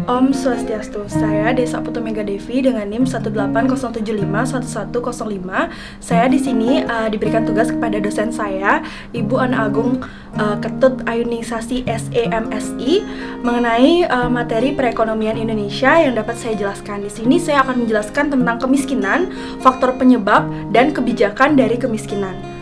Om Swastiastu, saya Desa Putu Mega Devi dengan NIM 180751105. Saya di sini diberikan tugas kepada dosen saya, Ibu Ana Agung Ketut Ayuningsasi SEMSI, mengenai materi perekonomian Indonesia yang dapat saya jelaskan. Di sini saya akan menjelaskan tentang kemiskinan, faktor penyebab, dan kebijakan dari kemiskinan.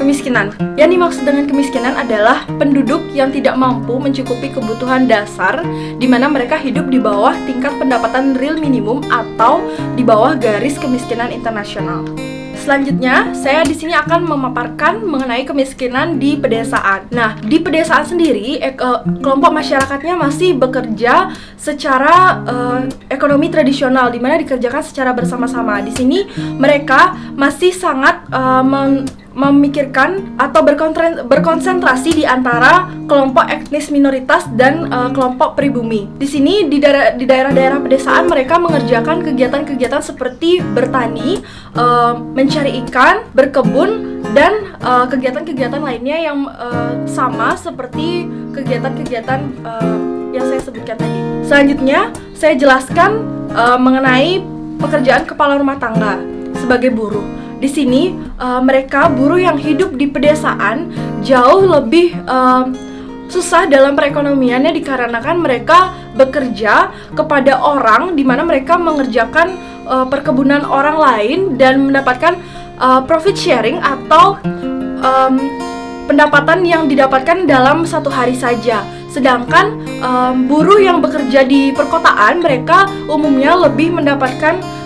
Kemiskinan. Yang dimaksud dengan kemiskinan adalah penduduk yang tidak mampu mencukupi kebutuhan dasar, di mana mereka hidup di bawah tingkat pendapatan real minimum atau di bawah garis kemiskinan internasional. Selanjutnya, saya di sini akan memaparkan mengenai kemiskinan di pedesaan. Nah, di pedesaan sendiri, kelompok masyarakatnya masih bekerja secara ekonomi tradisional, di mana dikerjakan secara bersama-sama. Di sini mereka masih sangat memikirkan atau berkonsentrasi di antara kelompok etnis minoritas dan kelompok pribumi. Di sini di daerah-daerah pedesaan mereka mengerjakan kegiatan-kegiatan seperti bertani, mencari ikan, berkebun, dan kegiatan-kegiatan lainnya yang sama seperti kegiatan-kegiatan yang saya sebutkan tadi. Selanjutnya, saya jelaskan mengenai pekerjaan kepala rumah tangga sebagai buruh. Di sini mereka buruh yang hidup di pedesaan jauh lebih susah dalam perekonomiannya dikarenakan mereka bekerja kepada orang, di mana mereka mengerjakan perkebunan orang lain dan mendapatkan profit sharing atau pendapatan yang didapatkan dalam satu hari saja. Sedangkan buruh yang bekerja di perkotaan mereka umumnya lebih mendapatkan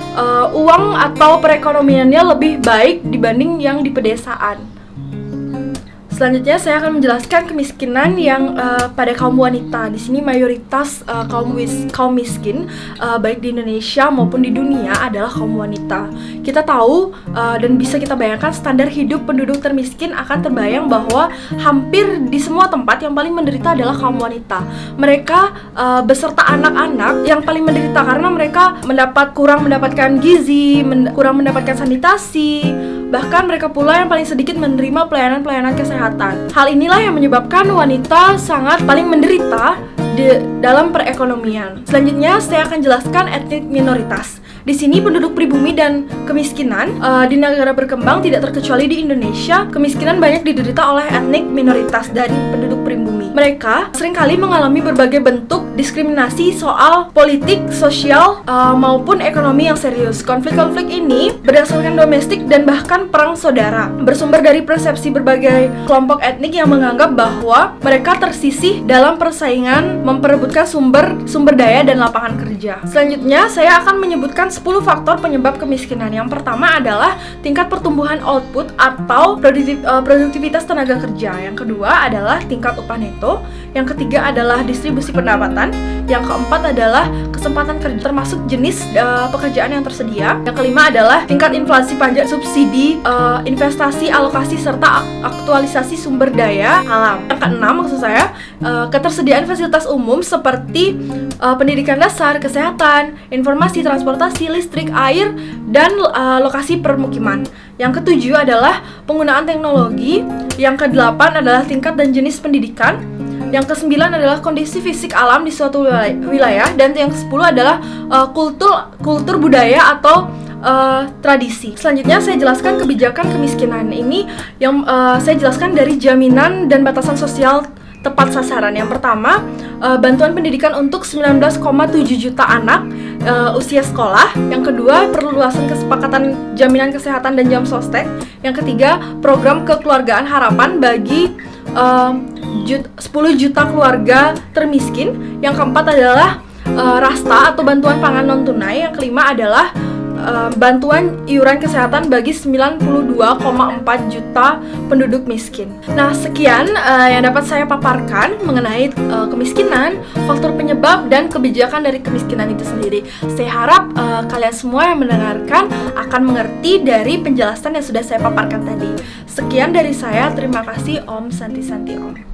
uang atau perekonomiannya lebih baik dibanding yang di pedesaan. Selanjutnya saya akan menjelaskan kemiskinan yang pada kaum wanita. Di sini mayoritas kaum miskin baik di Indonesia maupun di dunia adalah kaum wanita. Kita tahu dan bisa kita bayangkan standar hidup penduduk termiskin akan terbayang bahwa hampir di semua tempat yang paling menderita adalah kaum wanita. Mereka beserta anak-anak yang paling menderita karena mereka kurang mendapatkan gizi, kurang mendapatkan sanitasi. Bahkan mereka pula yang paling sedikit menerima pelayanan-pelayanan kesehatan. Hal inilah yang menyebabkan wanita sangat paling menderita dalam perekonomian. Selanjutnya saya akan jelaskan etnik minoritas. Di sini penduduk pribumi dan kemiskinan di negara berkembang tidak terkecuali di Indonesia, kemiskinan banyak diderita oleh etnik minoritas dan penduduk pribumi. Mereka seringkali mengalami berbagai bentuk diskriminasi soal politik, sosial, maupun ekonomi yang serius. Konflik-konflik ini berdasarkan domestik dan bahkan perang saudara, bersumber dari persepsi berbagai kelompok etnik yang menganggap bahwa mereka tersisih dalam persaingan memperebutkan sumber daya dan lapangan kerja. Selanjutnya, saya akan menyebutkan 10 faktor penyebab kemiskinan. Yang pertama adalah tingkat pertumbuhan output atau produktivitas tenaga kerja. Yang kedua adalah tingkat upah neto. Yang ketiga adalah distribusi pendapatan. Yang keempat adalah kesempatan kerja termasuk jenis pekerjaan yang tersedia. Yang kelima adalah tingkat inflasi pajak subsidi, investasi, alokasi, serta aktualisasi sumber daya alam. Yang keenam maksud saya ketersediaan fasilitas umum seperti pendidikan dasar, kesehatan, informasi, transportasi, listrik, air, dan lokasi permukiman. Yang ketujuh adalah penggunaan teknologi. Yang kedelapan adalah tingkat dan jenis pendidikan. Yang kesembilan adalah kondisi fisik alam di suatu wilayah. Dan yang kesepuluh adalah kultur budaya atau tradisi. Selanjutnya saya jelaskan kebijakan kemiskinan. Ini yang saya jelaskan dari jaminan dan batasan sosial tepat sasaran. Yang pertama, bantuan pendidikan untuk 19,7 juta anak usia sekolah. Yang kedua, perluasan kesepakatan jaminan kesehatan dan jam sostek. Yang ketiga, program kekeluargaan harapan bagi 10 juta keluarga termiskin. Yang keempat adalah Rasta atau bantuan pangan non tunai. Yang kelima adalah bantuan iuran kesehatan bagi 92,4 juta penduduk miskin. Nah, sekian yang dapat saya paparkan mengenai kemiskinan, faktor penyebab, dan kebijakan dari kemiskinan itu sendiri. Saya harap kalian semua yang mendengarkan akan mengerti dari penjelasan yang sudah saya paparkan tadi. Sekian dari saya, terima kasih. Om Santi Santi Om.